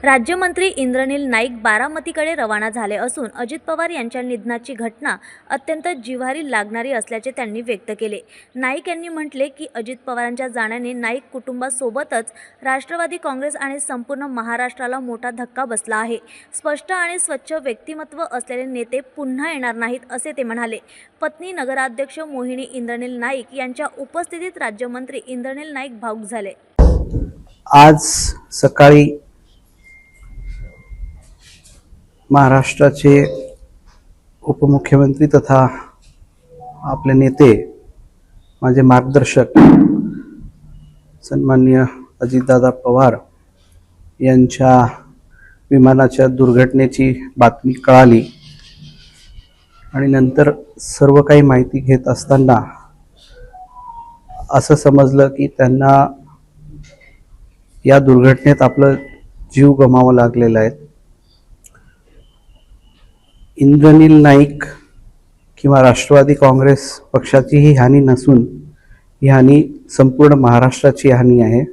राज्यमंत्री इंद्रनील नाईक बारामतीकडे रवाना झाले असून अजित पवार यांच्या निधनाची घटना अत्यंत जिव्हारी लागणारी असल्याचे त्यांनी व्यक्त केले। नाईक यांनी म्हटले की अजित पवारांच्या जाण्याने नाईक कुटुंबासोबतच राष्ट्रवादी काँग्रेस आणि संपूर्ण महाराष्ट्राला मोठा धक्का बसला आहे। स्पष्ट आणि स्वच्छ व्यक्तिमत्व असलेले नेते पुन्हा येणार नाहीत असे ते म्हणाले। पत्नी नगराध्यक्ष मोहिनी इंद्रनील नाईक यांच्या उपस्थितीत राज्यमंत्री इंद्रनील नाईक भावुक झाले। आज सकाळी महाराष्ट्राचे उपमुख्यमंत्री तथा आपले नेते माझे मार्गदर्शक सन्माननीय अजितदादा पवार यांच्या विमानाच्या दुर्घटनेची बातमी कळाली आणि नंतर सर्व काही माहिती घेत असताना असं समजलं की त्यांना या दुर्घटनेत आपलं जीव गमावा लागलेला आहे। इंद्रनील नाईक किंवा राष्ट्रवादी काँग्रेस पक्षाची ही हानी नसून ही हानी संपूर्ण महाराष्ट्राची हानी आहे।